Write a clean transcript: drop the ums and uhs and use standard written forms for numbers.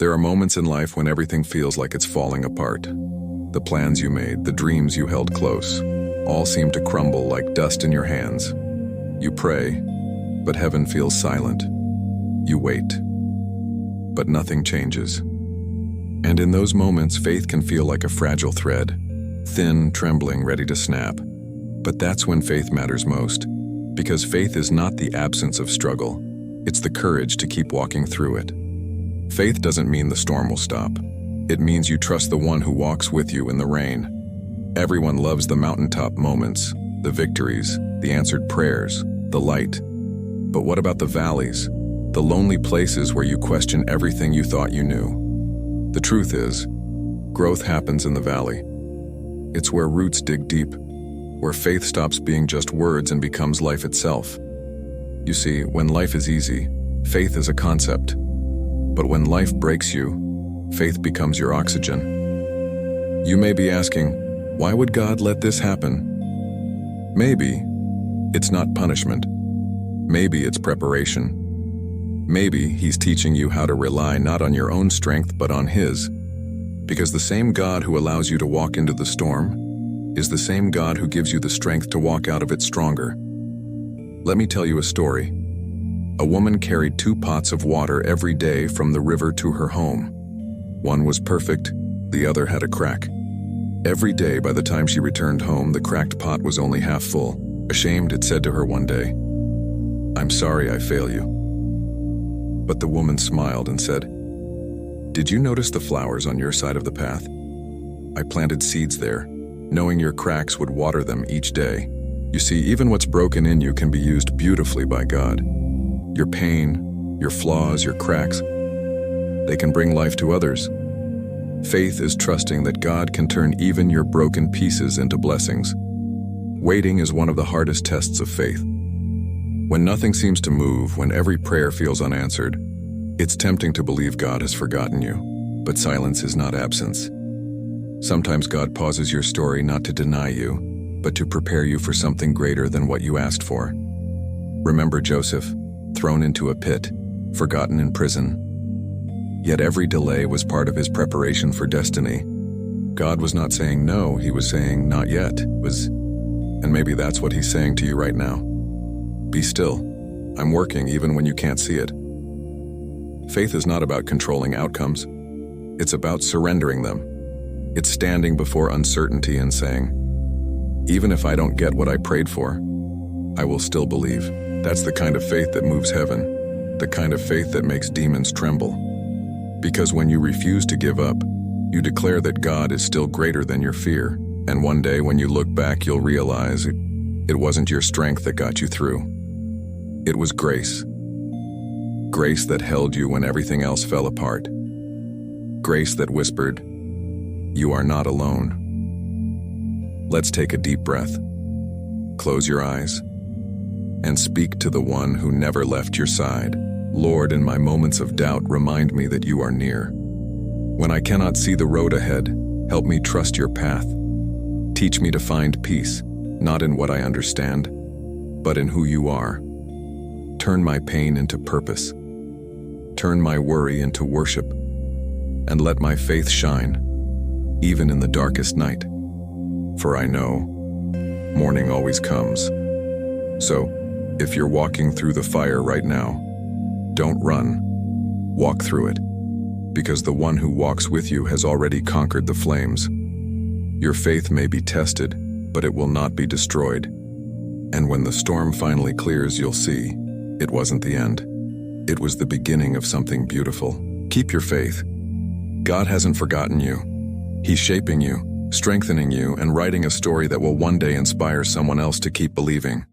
There are moments in life when everything feels like it's falling apart. The plans you made, the dreams you held close, all seem to crumble like dust in your hands. You pray, but heaven feels silent. You wait, but nothing changes. And in those moments, faith can feel like a fragile thread, thin, trembling, ready to snap. But that's when faith matters most, because faith is not the absence of struggle. It's the courage to keep walking through it. Faith doesn't mean the storm will stop. It means you trust the one who walks with you in the rain. Everyone loves the mountaintop moments, the victories, the answered prayers, the light. But what about the valleys, the lonely places where you question everything you thought you knew? The truth is, growth happens in the valley. It's where roots dig deep, where faith stops being just words and becomes life itself. You see, when life is easy, faith is a concept. But when life breaks you, faith becomes your oxygen. You may be asking, why would God let this happen? Maybe it's not punishment. Maybe it's preparation. Maybe He's teaching you how to rely not on your own strength but on His. Because the same God who allows you to walk into the storm is the same God who gives you the strength to walk out of it stronger. Let me tell you a story. A woman carried 2 pots of water every day from the river to her home. One was perfect, the other had a crack. Every day, by the time she returned home, the cracked pot was only half full. Ashamed, it said to her one day, "I'm sorry I fail you." But the woman smiled and said, "Did you notice the flowers on your side of the path? I planted seeds there, knowing your cracks would water them each day. You see, even what's broken in you can be used beautifully by God. Your pain, your flaws, your cracks, they can bring life to others. Faith is trusting that God can turn even your broken pieces into blessings. Waiting is one of the hardest tests of faith. When nothing seems to move, when every prayer feels unanswered, it's tempting to believe God has forgotten you. But silence is not absence. Sometimes God pauses your story not to deny you, but to prepare you for something greater than what you asked for. Remember Joseph, thrown into a pit, forgotten in prison. Yet every delay was part of his preparation for destiny. God was not saying no, He was saying not yet. And maybe that's what He's saying to you right now. Be still. I'm working even when you can't see it. Faith is not about controlling outcomes. It's about surrendering them. It's standing before uncertainty and saying, even if I don't get what I prayed for, I will still believe. That's the kind of faith that moves heaven, the kind of faith that makes demons tremble. Because when you refuse to give up, you declare that God is still greater than your fear, and one day when you look back, you'll realize it wasn't your strength that got you through. It was grace. Grace that held you when everything else fell apart. Grace that whispered, "You are not alone." Let's take a deep breath. Close your eyes and speak to the one who never left your side. Lord, in my moments of doubt, remind me that you are near. When I cannot see the road ahead, help me trust your path. Teach me to find peace, not in what I understand, but in who you are. Turn my pain into purpose. Turn my worry into worship. And let my faith shine, even in the darkest night. For I know, morning always comes. So, if you're walking through the fire right now, don't run, walk through it. Because the one who walks with you has already conquered the flames. Your faith may be tested, but it will not be destroyed. And when the storm finally clears, you'll see, it wasn't the end. It was the beginning of something beautiful. Keep your faith. God hasn't forgotten you. He's shaping you, strengthening you, and writing a story that will one day inspire someone else to keep believing.